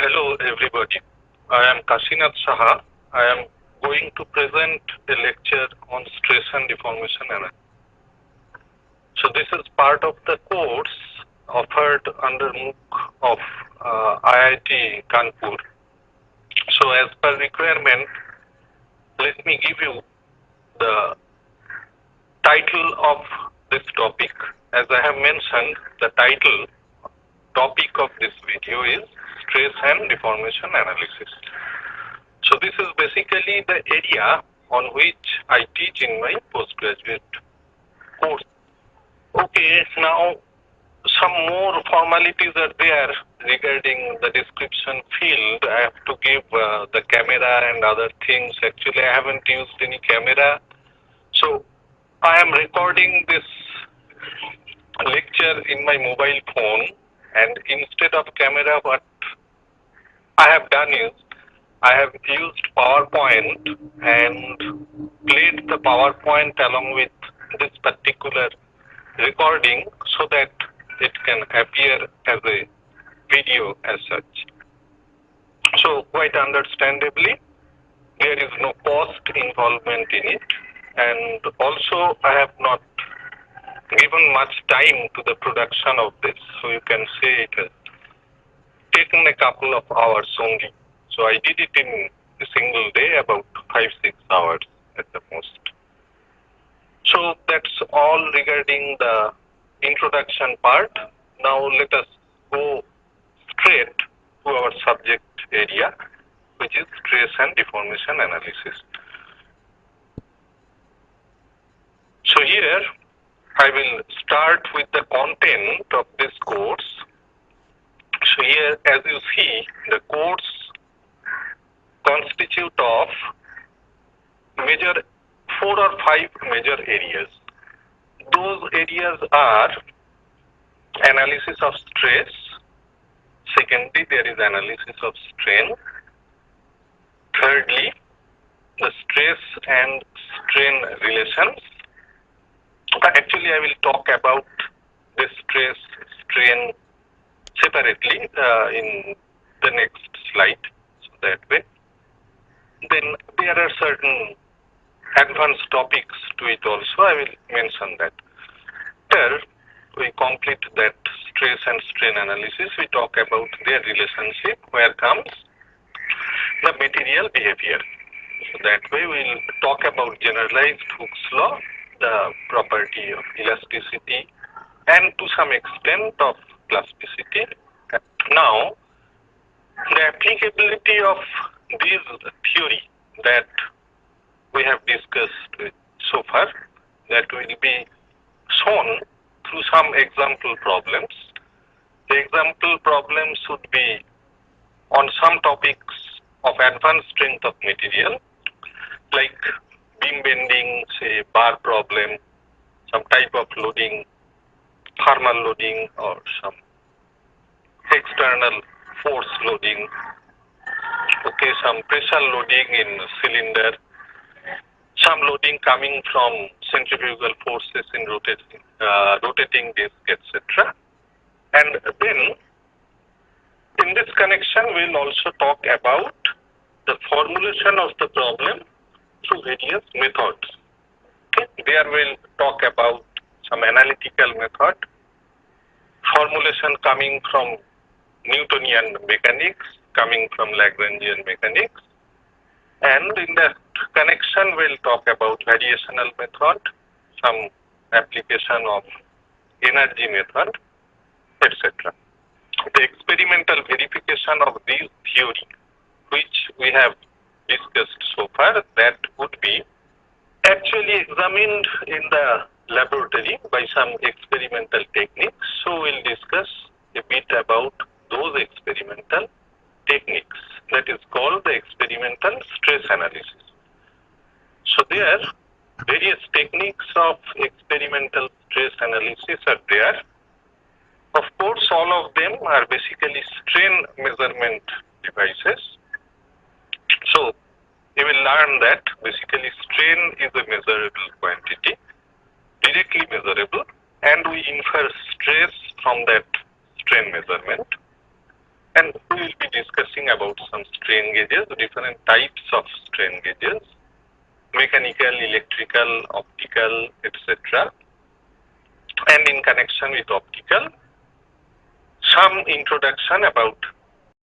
Hello everybody, I am Kasinath Saha. I am going to present a lecture on stress and deformation analysis. So this is part of the course offered under MOOC of IIT Kanpur. So as per requirement, let me give you the title of this topic. As I have mentioned, the topic of this video is stress and deformation analysis. So this is basically the area on which I teach in my postgraduate course. Okay, now some more formalities are there regarding the description field. I have to give the camera and other things. Actually, I haven't used any camera. So I am recording this lecture in my mobile phone, and instead of camera, what I have done is I have used PowerPoint and played the PowerPoint along with this particular recording so that it can appear as a video as such. So quite understandably, there is no cost involvement in it, and also I have not given much time to the production of this, so you can say it has taken a couple of hours only. So I did it in a single day, about 5-6 hours at the most. So that's all regarding the introduction part. Now let us go straight to our subject area, which is stress and deformation analysis. So here I will start with the content of this course. So here, as you see, the course constitutes of 4 or 5 major areas. Those areas are analysis of stress. Secondly, there is analysis of strain. Thirdly, the stress and strain relations. Actually, I will talk about the stress, strain separately in the next slide. So that way. Then there are certain advanced topics to it also. I will mention that. Here we complete that stress and strain analysis. We talk about their relationship, where comes the material behavior. So that way we will talk about generalized Hooke's law, the property of elasticity, and to some extent of plasticity. Now, the applicability of this theory that we have discussed so far, that will be shown through some example problems. The example problems should be on some topics of advanced strength of material, like beam bending, say bar problem, some type of loading, thermal loading, or some external force loading, okay, some pressure loading in cylinder, some loading coming from centrifugal forces in rotating disc, etc. And then in this connection, we'll also talk about the formulation of the problem through various methods. Okay? There we'll talk about some analytical method, formulation coming from Newtonian mechanics, coming from Lagrangian mechanics, and in that connection we'll talk about variational method, some application of energy method, etc. The experimental verification of this theory, which we have discussed so far, that would be actually examined in the laboratory by some experimental techniques. So we'll discuss a bit about those experimental techniques. That is called the experimental stress analysis. So there, various techniques of experimental stress analysis are there. Of course, all of them are basically strain measurement devices. So you will learn that basically strain is a measurable quantity, directly measurable, and we infer stress from that strain measurement. And we will be discussing about some strain gauges, different types of strain gauges, mechanical, electrical, optical, etc. And in connection with optical, some introduction about